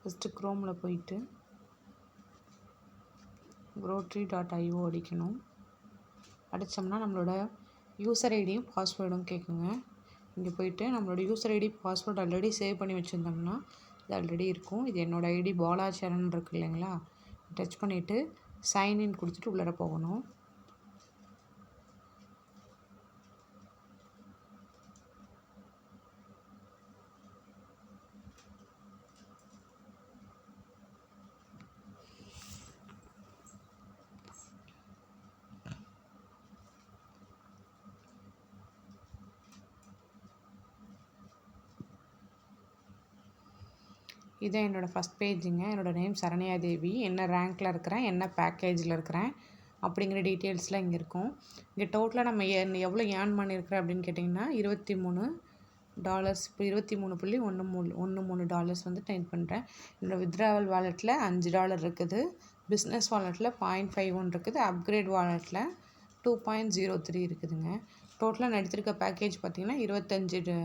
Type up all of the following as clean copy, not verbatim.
First க்ரோமில் போயிட்டு growtree.io அடிக்கணும். அடித்தோம்னா நம்மளோட யூசர் ஐடியும் பாஸ்வேர்டும் கேட்குங்க. இங்கே போயிட்டு நம்மளோட user ID password already save பண்ணி வச்சுருந்தோம்னா இது ஆல்ரெடி இருக்கும். இது என்னோடய ஐடி பாலாச்சரன் இருக்கு இல்லைங்களா, டச் பண்ணிவிட்டு சைன்இன் கொடுத்துட்டு உள்ளே போகணும். இதான் என்னோடய ஃபஸ்ட் பேஜுங்க. என்னோடய நேம் சரண்யா தேவி, என்ன ரேங்க்கில் இருக்கிறேன், என்ன பேக்கேஜில் இருக்கிறேன் அப்படிங்கிற டீட்டெயில்ஸ்லாம் இங்கே இருக்கும். இங்கே டோட்டலாக நம்ம எவ்வளோ ஏர்ன் பண்ணியிருக்கிறேன் அப்படின்னு கேட்டிங்கன்னா $23 இப்போ $23.13 வந்து டைம் பண்ணுறேன். என்னோடய வித்ட்ராவல் வாலெட்டில் $5 இருக்குது, பிஸ்னஸ் வாலெட்டில் 0.51 இருக்குது, அப்கிரேட் வாலெட்டில் 2.03 இருக்குதுங்க. டோட்டலாக நான் எடுத்திருக்க பேக்கேஜ் பார்த்திங்கன்னா 25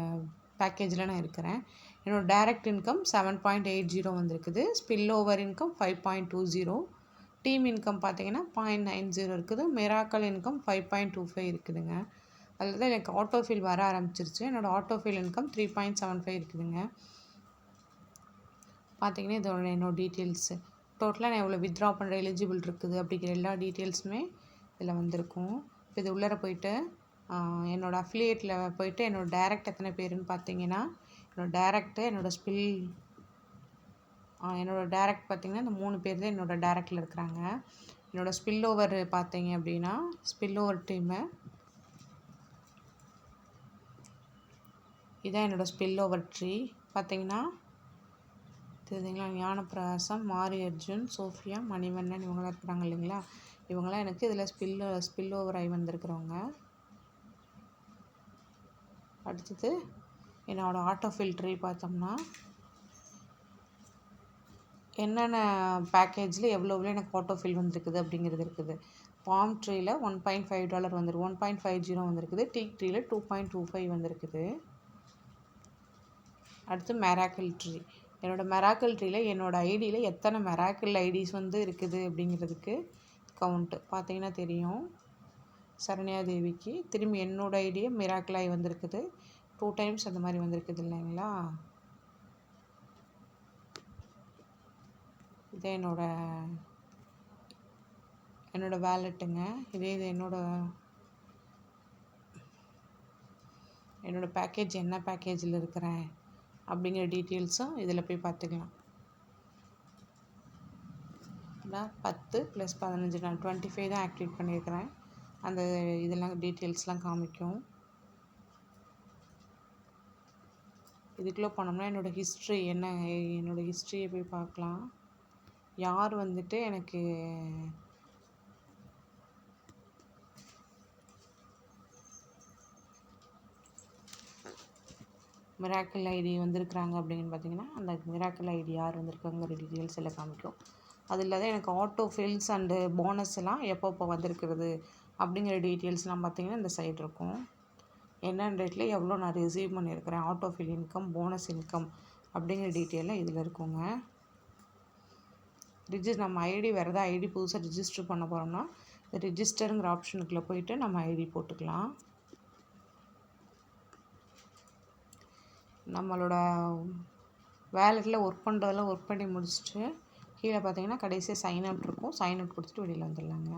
பேக்கேஜில் நான் இருக்கிறேன். என்னோடய டைரக்ட் இன்கம் 7.80 வந்திருக்குது, spill over income 5.20, team income பார்த்திங்கன்னா 0.90 இருக்குது, மிராக்கல் இன்கம் 5.25 இருக்குதுங்க. அதில் தான் எனக்கு ஆட்டோஃபில் வர ஆரம்பிச்சிருச்சு. என்னோடய ஆட்டோஃபில் இன்கம் 3.75 இருக்குதுங்க. பார்த்திங்கன்னா இதோட என்னோடய டீட்டெயில்ஸு டோட்டலாக நான் எவ்வளோ வித்ட்ரா பண்ணுற எலிஜிபிள் இருக்குது அப்படிங்கிற எல்லா டீட்டெயில்ஸுமே இதில் வந்திருக்கும். இப்போ இது உள்ளார போயிட்டு என்னோடய அஃபிலியேட்டில் போயிட்டு என்னோடய டைரக்ட் எத்தனை பேருன்னு பார்த்தீங்கன்னா, என்னோடய டைரக்ட்டு என்னோடய டைரக்ட் பார்த்திங்கன்னா இந்த 3 பேர் தான் என்னோடய டைரக்டில் இருக்கிறாங்க. என்னோடய ஸ்பில் ஓவர் பார்த்தீங்க அப்படின்னா, ஸ்பில் ஓவர் டீமு இதான் என்னோடய ஸ்பில் ஓவர் ட்ரீ பார்த்திங்கன்னா தெரியுதுங்களா. ஞானப்பிரகாசம், மாரி அர்ஜுன், சோஃபியா, மணிவண்ணன் இவங்களாம் இருக்கிறாங்க இல்லைங்களா. இவங்களாம் எனக்கு இதில் ஸ்பில் ஓவர் ஆகி வந்திருக்கிறவங்க. அடுத்தது என்னோடய ஆட்டோஃபில் ட்ரீ பார்த்தோம்னா என்னென்ன பேக்கேஜில் எவ்வளோ எனக்கு ஆட்டோஃபில் வந்திருக்குது அப்படிங்கிறது இருக்குது. பாம் ட்ரீயில் $1.5 வந்துருக்கு, 1.50 வந்திருக்குது, டீக் ட்ரீயில் 2.25 வந்திருக்குது. அடுத்து மெராக்கிள் ட்ரீ. என்னோடய மெராக்கிள் ட்ரீயில் என்னோடய ஐடியில் எத்தனை மெராக்கிள் ஐடிஸ் வந்து இருக்குது அப்படிங்கிறதுக்கு கவுண்ட்டு பார்த்தீங்கன்னா தெரியும். சரண்யா தேவிக்கு திரும்பி என்னோடய ஐடியை மிராக்கிள் ஆகி வந்திருக்குது, 2 டைம்ஸ் அந்த மாதிரி வந்திருக்குது இல்லைங்களா. இதே என்னோடய வேலெட்டுங்க. இது என்னோடய பேக்கேஜ் என்ன பேக்கேஜில் இருக்கிறேன் அப்படிங்கிற டீட்டெயில்ஸும் இதில் போய் பார்த்துக்கலாம். நான் 10 + 15 நான் 25 தான் ஆக்டிவேட் பண்ணியிருக்கிறேன். அந்த இதெல்லாம் டீட்டெயில்ஸ்லாம் காமிக்கும். இதுக்குள்ளே போனோம்னா என்னோடய ஹிஸ்ட்ரி என்னோடய ஹிஸ்ட்ரியை போய் பார்க்கலாம். யார் வந்துட்டு எனக்கு மிராக்கிள் ஐடி வந்திருக்கிறாங்க அப்படின்னு பார்த்தீங்கன்னா, அந்த மிராக்கிள் ஐடி யார் வந்திருக்காங்கிற டீட்டெயில்ஸ் எல்லாம் காமிக்கும். அது இல்லாத எனக்கு ஆட்டோ ஃபில்ஸ் அண்டு போனஸ் எல்லாம் எப்பப்போ வந்திருக்கிறது அப்படிங்கிற டீட்டெயில்ஸ்லாம் பார்த்திங்கன்னா இந்த சைடு இருக்கும். என்னென்ன டேட்டில் எவ்வளோ நான் ரிசீவ் பண்ணியிருக்கிறேன், ஆட்டோஃபில் இன்கம், போனஸ் இன்கம் அப்படிங்கிற டீட்டெயிலாம் இதில் இருக்குங்க. நம்ம ஐடி வேறு ஏதாவது ஐடி புதுசாக ரிஜிஸ்டர் பண்ண போகிறோம்னா ரிஜிஸ்டருங்கிற ஆப்ஷனுக்குள்ளே போயிட்டு நம்ம ஐடி போட்டுக்கலாம். நம்மளோட வேலெட்டில் ஒர்க் பண்ணுறதெல்லாம் ஒர்க் பண்ணி முடிச்சுட்டு கீழே பார்த்தீங்கன்னா கடைசியாக சைன் அவுட் இருக்கும். சைன் அவுட் கொடுத்துட்டு வெளியில் வந்துடலாங்க.